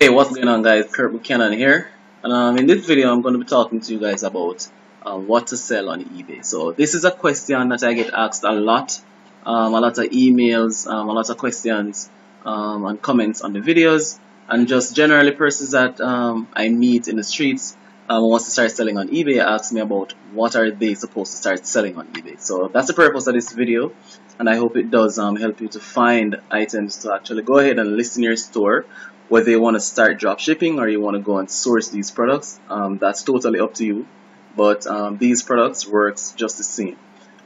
Hey, what's going on, guys? Kurt Buchanan here, and in this video, I'm going to be talking to you guys about what to sell on eBay. So this is a question that I get asked a lot of emails, a lot of questions and comments on the videos, and just generally persons that I meet in the streets wants to start selling on eBay ask me about what are they supposed to start selling on eBay. So that's the purpose of this video, and I hope it does help you to find items to actually go ahead and list in your store. Whether you want to start drop shipping or you want to go and source these products, that's totally up to you. But these products works just the same.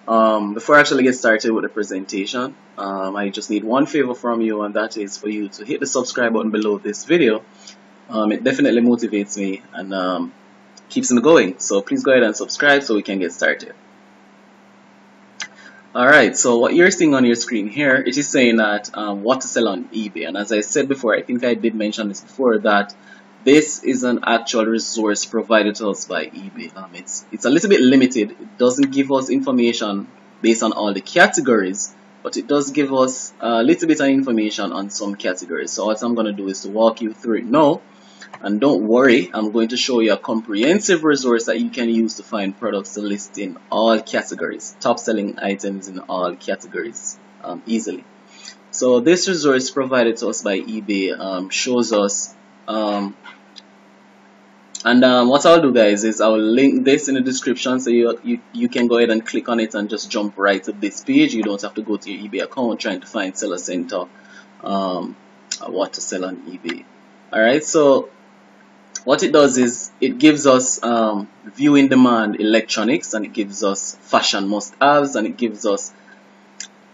Before I actually get started with the presentation, I just need one favor from you, and that is for you to hit the subscribe button below this video. It definitely motivates me and keeps me going. So please go ahead and subscribe so we can get started. Alright, so what you're seeing on your screen here, it is saying that what to sell on eBay. And as I said before, I think I did mention this before, that this is an actual resource provided to us by eBay. It's a little bit limited. It doesn't give us information based on all the categories, but it does give us a little bit of information on some categories. So what I'm going to do is to walk you through it now. And don't worry, I'm going to show you a comprehensive resource that you can use to find products to list in all categories, top selling items in all categories easily. So this resource provided to us by eBay shows us, what I'll do, guys, is I'll link this in the description so you can go ahead and click on it and just jump right to this page. You don't have to go to your eBay account trying to find Seller Center, what to sell on eBay. Alright, so what it does is it gives us view in demand electronics, and it gives us fashion must-haves, and it gives us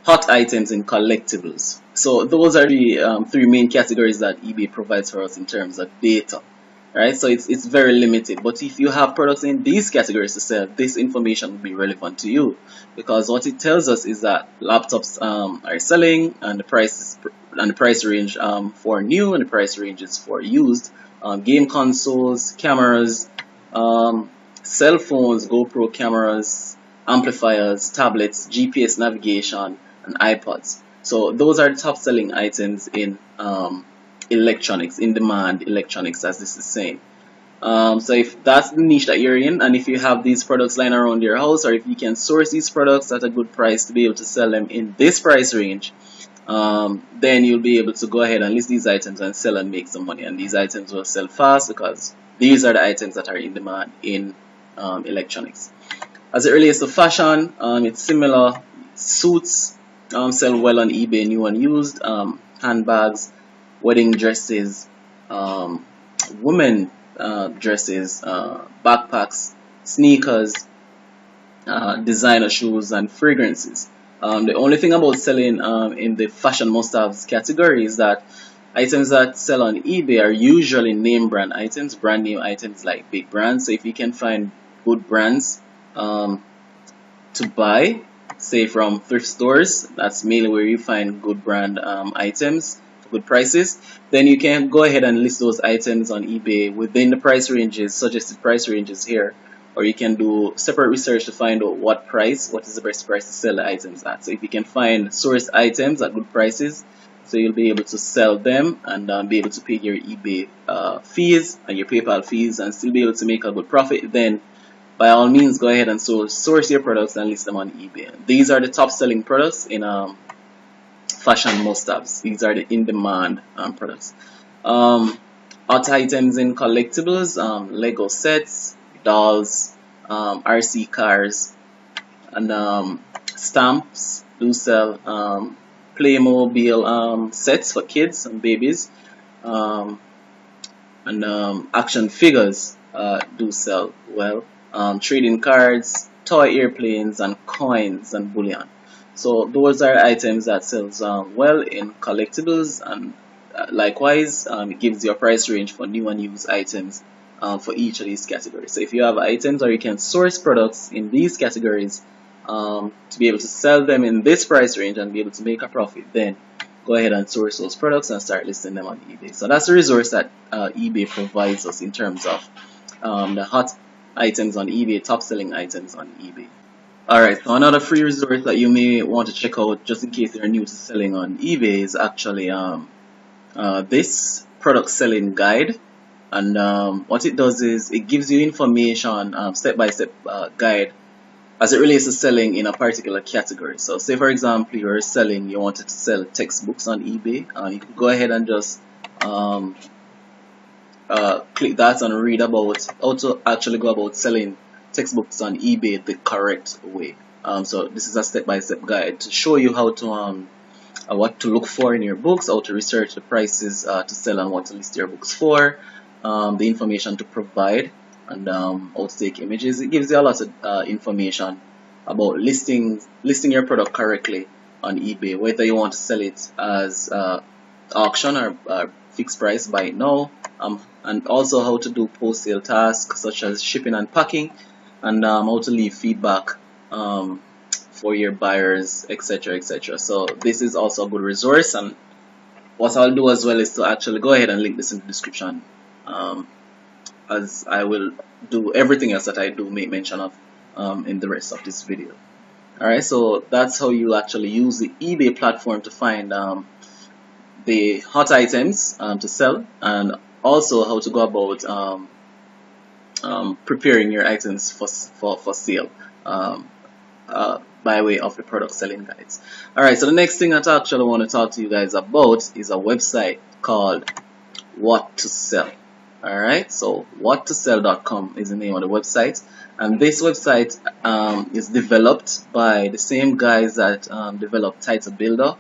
hot items and collectibles. So those are the three main categories that eBay provides for us in terms of data. Right, so it's very limited, but if you have products in these categories to sell, this information will be relevant to you, because what it tells us is that laptops are selling, and the price range for new, and the price ranges for used. Game consoles, cameras, cell phones, GoPro cameras, amplifiers, tablets, GPS navigation, and iPods. So those are the top selling items in electronics, in demand electronics, as this is saying. So if that's the niche that you're in, and if you have these products lying around your house, or if you can source these products at a good price to be able to sell them in this price range, then you'll be able to go ahead and list these items and sell and make some money. And these items will sell fast because these are the items that are in demand in electronics. As it relates to fashion, it's similar. Suits sell well on eBay, new and used. Handbags, wedding dresses, women dresses, backpacks, sneakers, designer shoes, and fragrances. The only thing about selling in the fashion must-haves category is that items that sell on eBay are usually name brand items, brand name items like big brands. So if you can find good brands to buy, say from thrift stores, that's mainly where you find good brand items for good prices, then you can go ahead and list those items on eBay within the price ranges, suggested price ranges here. Or you can do separate research to find out what is the best price to sell the items at. So if you can find sourced items at good prices, so you'll be able to sell them and be able to pay your eBay fees and your PayPal fees and still be able to make a good profit, then by all means go ahead and source your products and list them on eBay. These are the top selling products in fashion must-haves. These are the in-demand products. Hot items in collectibles, Lego sets, dolls, RC cars, and stamps do sell. Playmobil sets for kids and babies, and action figures do sell well. Trading cards, toy airplanes, and coins and bullion. So those are items that sells well in collectibles, and likewise it gives you a price range for new and used items for each of these categories. So if you have items, or you can source products in these categories to be able to sell them in this price range and be able to make a profit, then go ahead and source those products and start listing them on eBay. So that's the resource that eBay provides us in terms of the hot items on eBay, top selling items on eBay. Alright, so another free resource that you may want to check out just in case you're new to selling on eBay is actually this product selling guide. And what it does is it gives you information, step-by-step guide as it relates to selling in a particular category. So say for example you wanted to sell textbooks on eBay, you can go ahead and just click that and read about how to actually go about selling textbooks on eBay the correct way. So this is a step-by-step guide to show you how to what to look for in your books, how to research the prices to sell and what to list your books for, the information to provide, and how to take images. It gives you a lot of information about listing your product correctly on eBay, whether you want to sell it as auction or fixed price, buy it now, and also how to do post-sale tasks such as shipping and packing, and how to leave feedback for your buyers, etc., etc. So this is also a good resource, and what I'll do as well is to actually go ahead and link this in the description, as I will do everything else that I do make mention of in the rest of this video. Alright, so that's how you actually use the eBay platform to find the hot items to sell, and also how to go about preparing your items for sale by way of the product selling guides. Alright, so the next thing that I actually want to talk to you guys about is a website called What to Sell. Alright, so whattosell.com is the name of the website, and this website is developed by the same guys that developed Title Builder.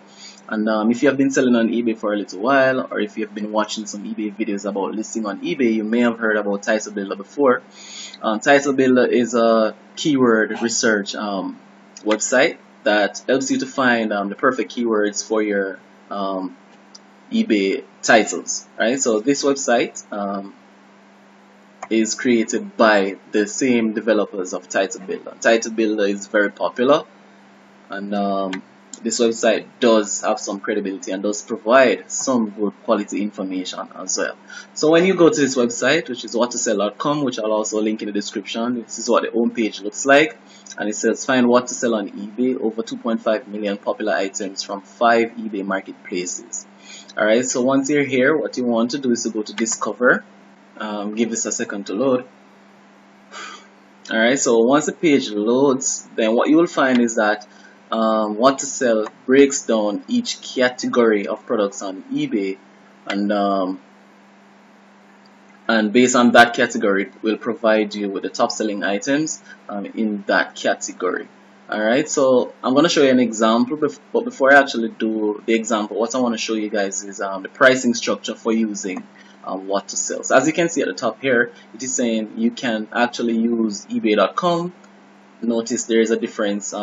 And if you have been selling on eBay for a little while, or if you have been watching some eBay videos about listing on eBay, you may have heard about Title Builder before. Title Builder is a keyword research website that helps you to find the perfect keywords for your eBay titles. Right? So this website is created by the same developers of Title Builder. Title Builder is very popular, and this website does have some credibility and does provide some good quality information as well. So when you go to this website, which is whattosell.com, which I'll also link in the description, this is what the home page looks like, and it says find what to sell on eBay, over 2.5 million popular items from 5 eBay marketplaces. Alright, so once you're here, what you want to do is to go to discover. Give this a second to load. Alright, so once the page loads, then what you will find is that What to Sell breaks down each category of products on eBay, and based on that category, it will provide you with the top selling items in that category. Alright, so I'm going to show you an example, but before I actually do the example, what I want to show you guys is the pricing structure for using What to Sell. So as you can see at the top here, it is saying you can actually use ebay.com. Notice there is a difference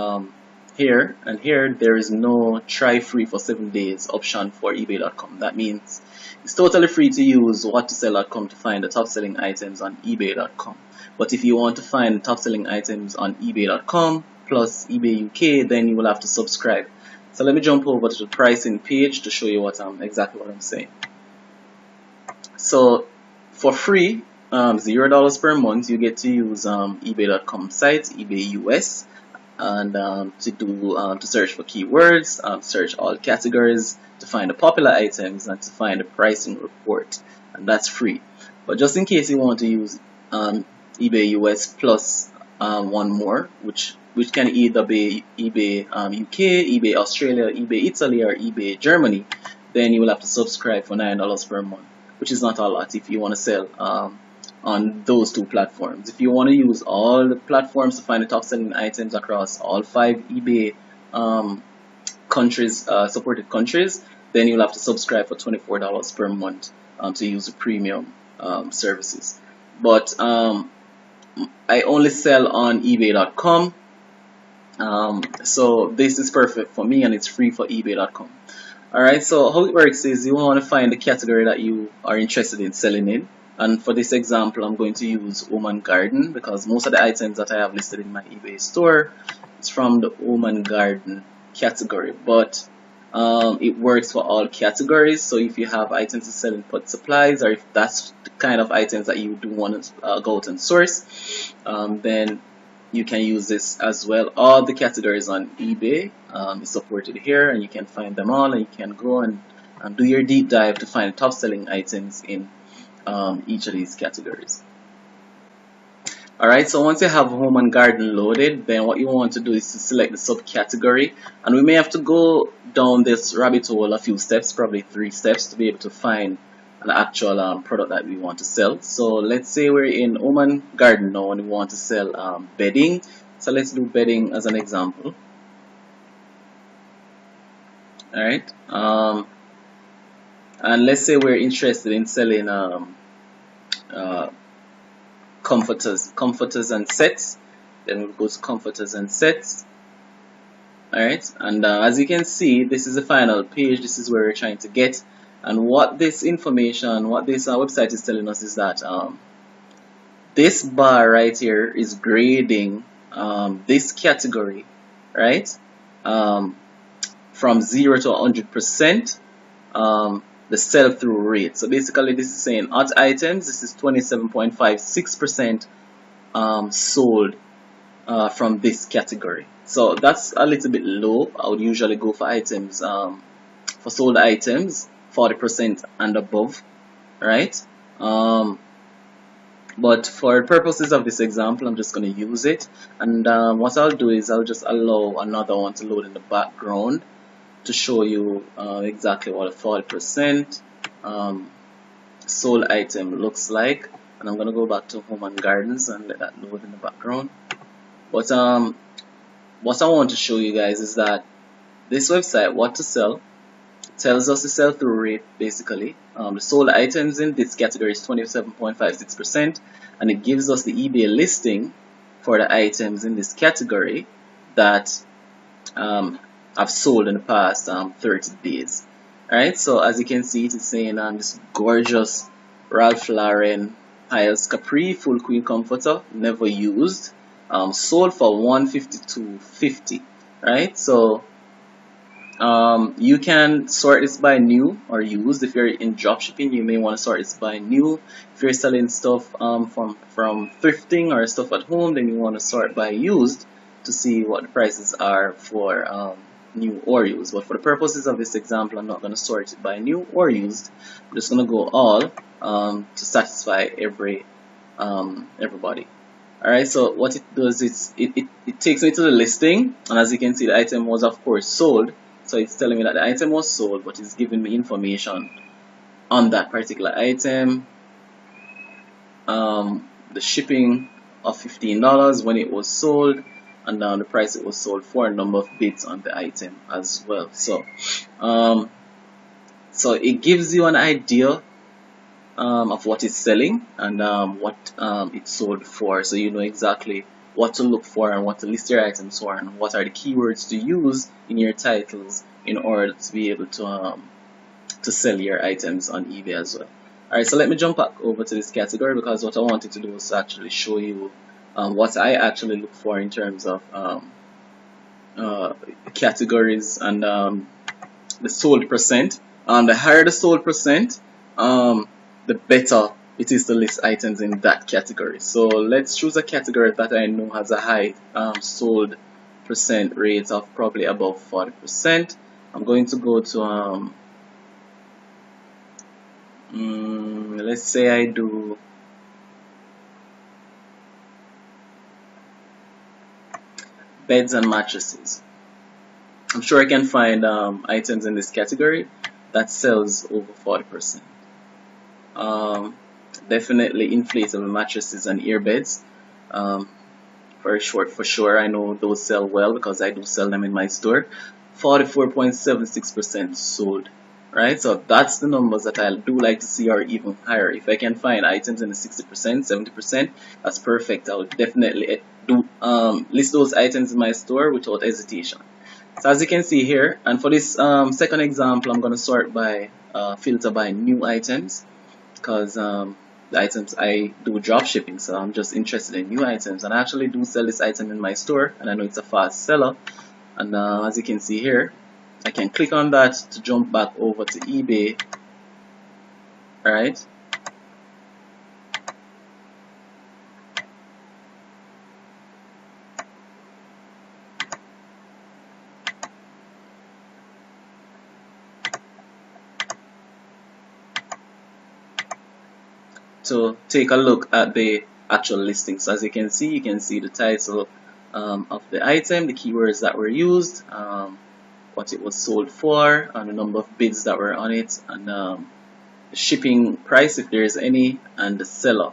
here and here. There is no try free for 7 days option for ebay.com. That means it's totally free to use whattosell.com to find the top selling items on ebay.com. But if you want to find the top selling items on ebay.com plus eBay UK, then you will have to subscribe. So let me jump over to the pricing page to show you exactly what I'm saying. So for free, $0 per month, you get to use ebay.com site, eBay US, and to search for keywords, search all categories, to find the popular items, and to find the pricing report, and that's free. But just in case you want to use eBay US plus one more, which can either be eBay UK, eBay Australia, eBay Italy, or eBay Germany, then you will have to subscribe for $9 per month, which is not a lot if you want to sell on those two platforms. If you want to use all the platforms to find the top selling items across all 5 eBay countries, supported countries, then you'll have to subscribe for $24 per month to use the premium services. But I only sell on ebay.com, so this is perfect for me, and it's free for ebay.com. Alright, so how it works is you want to find the category that you are interested in selling in. And for this example, I'm going to use home and garden, because most of the items that I have listed in my eBay store is from the home and garden category. But it works for all categories. So if you have items to sell in pet supplies, or if that's the kind of items that you do want to go out and source, then you can use this as well. All the categories on eBay is supported here, and you can find them all, and you can go and and do your deep dive to find top selling items in each of these categories. Alright, so once you have home and garden loaded, then what you want to do is to select the subcategory, and we may have to go down this rabbit hole a few steps, probably 3 steps, to be able to find an actual product that we want to sell. So let's say we're in home and garden now and we want to sell bedding. So let's do bedding as an example. Alright, and let's say we're interested in selling comforters and sets. Then we'll go to comforters and sets. Alright, and as you can see, this is the final page. This is where we're trying to get, and what this information, what this website is telling us is that this bar right here is grading this category, right, from 0 to 100%, the sell-through rate. So basically this is saying hot items, this is 27.56% sold from this category. So that's a little bit low. I would usually go for items, for sold items, 40% and above, right? But for purposes of this example, I'm just going to use it. And what I'll do is I'll just allow another one to load in the background to show you exactly what a 40% sold item looks like. And I'm going to go back to home and gardens and let that load in the background. But what I want to show you guys is that this website, What to Sell, tells us the sell-through rate basically. The sold items in this category is 27.56%, and it gives us the eBay listing for the items in this category that I've sold in the past 30 days. Alright, so as you can see, it is saying this gorgeous Ralph Lauren Piles Capri Full Queen Comforter, never used, sold for $152.50. Right, so you can sort this by new or used. If you're in dropshipping, you may want to sort this by new. If you're selling stuff from thrifting or stuff at home, then you want to sort by used to see what the prices are for new or used. But for the purposes of this example, I'm not going to sort it by new or used. I'm just going to go all to satisfy everybody. Alright, so what it does is it takes me to the listing, and as you can see, the item was of course sold. So it's telling me that the item was sold, but it's giving me information on that particular item. The shipping of $15 when it was sold, and the price it was sold for, a number of bids on the item as well. So so it gives you an idea of what it's selling and what it's sold for, so you know exactly what to look for and what to list your items for, and what are the keywords to use in your titles in order to be able to sell your items on eBay as well. Alright, so let me jump back over to this category, because what I wanted to do was actually show you what I actually look for in terms of categories and the sold percent. The higher the sold percent, the better it is to list items in that category. So let's choose a category that I know has a high sold percent rate of probably above 40%. I'm going to go to let's say I do beds and mattresses. I'm sure I can find items in this category that sells over 40%. Definitely inflatable mattresses and earbeds. For sure, I know those sell well because I do sell them in my store. 44.76% sold. Right, so that's the numbers that I do like to see, or even higher. If I can find items in the 60%, 70%, that's perfect. I would definitely do list those items in my store without hesitation. So as you can see here, and for this second example, I'm going to sort by filter by new items, because the items I do drop shipping, so I'm just interested in new items, and I actually do sell this item in my store, and I know it's a fast seller. And as you can see here, I can click on that to jump back over to eBay. Alright, to take a look at the actual listing. So as you can see the title of the item, the keywords that were used, what it was sold for, and the number of bids that were on it, and the shipping price if there is any, and the seller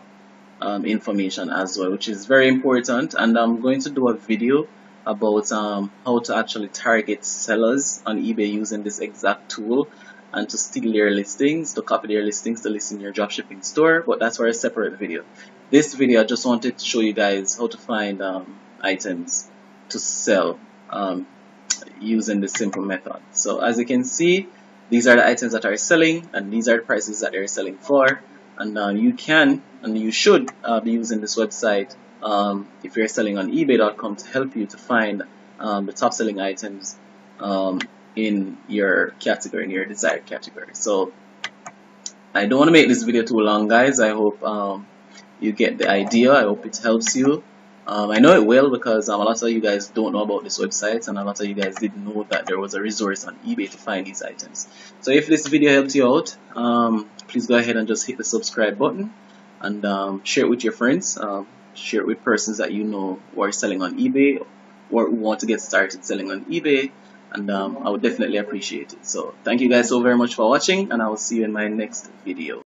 information as well, which is very important. And I'm going to do a video about how to actually target sellers on eBay using this exact tool, and to steal their listings, to copy their listings, to list in your dropshipping store, but that's for a separate video. This video I just wanted to show you guys how to find items to sell using this simple method. So as you can see, these are the items that are selling, and these are the prices that they're selling for. And you can and you should be using this website if you're selling on eBay.com to help you to find the top selling items in your category, in your desired category. So I don't want to make this video too long, guys. I hope you get the idea. I hope it helps you. I know it will, because a lot of you guys don't know about this website, and a lot of you guys didn't know that there was a resource on eBay to find these items. So if this video helped you out, please go ahead and just hit the subscribe button, and share it with your friends. Share it with persons that you know who are selling on eBay, or who want to get started selling on eBay, and I would definitely appreciate it. So thank you guys so very much for watching, and I will see you in my next video.